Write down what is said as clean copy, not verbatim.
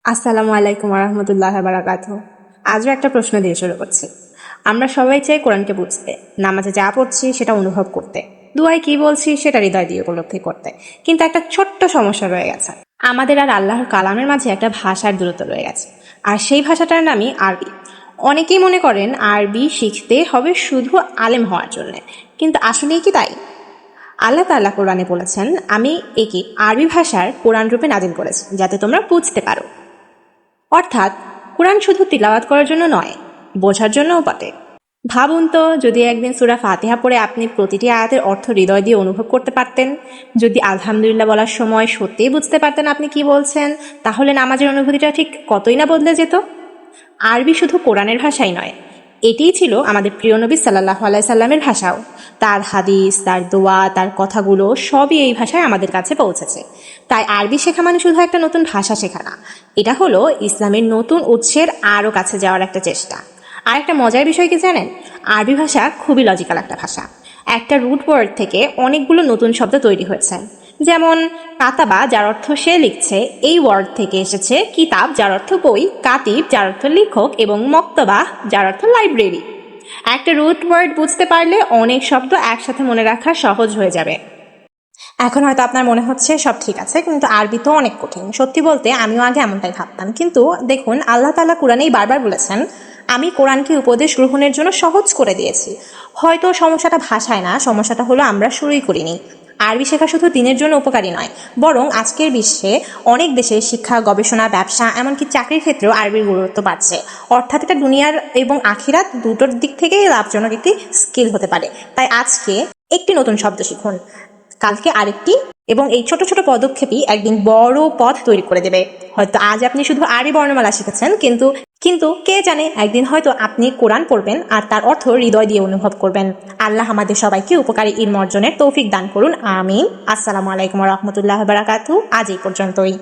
আসসালামু আলাইকুম রহমতুল্লাহ বারাকাতুহু। আজও একটা প্রশ্ন দিয়ে শুরু করছি। আমরা সবাই চাই কোরআনকে বুঝতে, নামাজে যা পড়ছি সেটা অনুভব করতে, দুয়ায় কি বলছি সেটা হৃদয় দিয়ে উপলব্ধি করতে। কিন্তু একটা ছোট্ট সমস্যা রয়ে গেছে। আমাদের আর আল্লাহর কালামের মাঝে একটা ভাষার দূরত্ব রয়ে গেছে, আর সেই ভাষাটার নামই আরবি। অনেকেই মনে করেন আরবি শিখতে হবে শুধু আলেম হওয়ার জন্য, কিন্তু আসলেই কি তাই? আল্লাহ তাআলা কোরআনে বলেছেন, আমি একে আরবি ভাষার কোরআন রূপে নাজিল করেছি যাতে তোমরা বুঝতে পারো। অর্থাৎ কোরআন শুধু তিলাওয়াত করার জন্য নয়, বোঝার জন্যও বটে। ভাবুন তো, যদি একদিন সূরা ফাতিহা পড়ে আপনি প্রতিটি আয়াতের অর্থ হৃদয় দিয়ে অনুভব করতে পারতেন, যদি আলহামদুলিল্লাহ বলার সময় সত্যিই বুঝতে পারতেন আপনি কি বলছেন, তাহলে নামাজের অনুভূতিটা ঠিক কতই না বদলে যেত। আরবি শুধু কোরআনের ভাষাই নয়, এটিই ছিল আমাদের প্রিয় নবী সাল্লাল্লাহু আলাইহি সাল্লামের ভাষাও। তার হাদিস, তার দোয়া, তার কথাগুলো সবই এই ভাষায় আমাদের কাছে পৌঁছেছে। তাই আরবি শেখা মানে শুধু একটা নতুন ভাষা শেখা না, এটা হলো ইসলামের নতুন উৎসের আরও কাছে যাওয়ার একটা চেষ্টা। আর একটা মজার বিষয় কি জানেন, আরবি ভাষা খুবই লজিক্যাল একটা ভাষা। একটা রুট ওয়ার্ড থেকে অনেকগুলো নতুন শব্দ তৈরি হয়েছে। যেমন কাতাবা, যার অর্থ সে লিখছে, এই ওয়ার্ড থেকে এসেছে কিতাব, যার অর্থ বই, কাতিব, যার অর্থ লেখক, এবং মক্তবা, যার অর্থ লাইব্রেরি। একটা রুট ওয়ার্ড বুঝতে পারলে অনেক শব্দ একসাথে মনে রাখা সহজ হয়ে যাবে। এখন হয়তো আপনার মনে হচ্ছে সব ঠিক আছে, কিন্তু আরবি তো অনেক কঠিন। সত্যি বলতে আমিও আগে এমনটাই ভাবতাম, কিন্তু দেখুন আল্লাহ তাআলা কোরআনেই বারবার বলেছেন, আমি কোরআনকে উপদেশ গ্রহণের জন্য সহজ করে দিয়েছি। হয়তো সমস্যাটা ভাষায় না, সমস্যাটা হলো আমরা শুরুই করিনি। আরবি শেখা শুধু দিনের জন্য উপকারী নয়, বরং আজকের বিশ্বে অনেক দেশে শিক্ষা, গবেষণা, ব্যবসা, এমনকি চাকরির ক্ষেত্রেও আরবির গুরুত্ব বাড়ছে। অর্থাৎ এটা দুনিয়ার এবং আখিরাত দুটোর দিক থেকেই লাভজনক একটি স্কিল হতে পারে। তাই আজকে একটি নতুন শব্দ শিখুন, কালকে আরেকটি, এবং এই ছোট ছোট পদক্ষেপই একদিন বড় পথ তৈরি করে দেবে। হয়তো আজ আপনি শুধু আরবি বর্ণমালা শিখেছেন, কিন্তু কিন্তু কে জানে একদিন হয়তো আপনি কোরআন পড়বেন আর তার অর্থ হৃদয় দিয়ে অনুভব করবেন। আল্লাহ আমাদের সবাইকে উপকারী ইলম অর্জনের তৌফিক দান করুন, আমিন। আসসালামু আলাইকুম রহমতুল্লাহ বারাকাতুহু। আজ এই পর্যন্তই।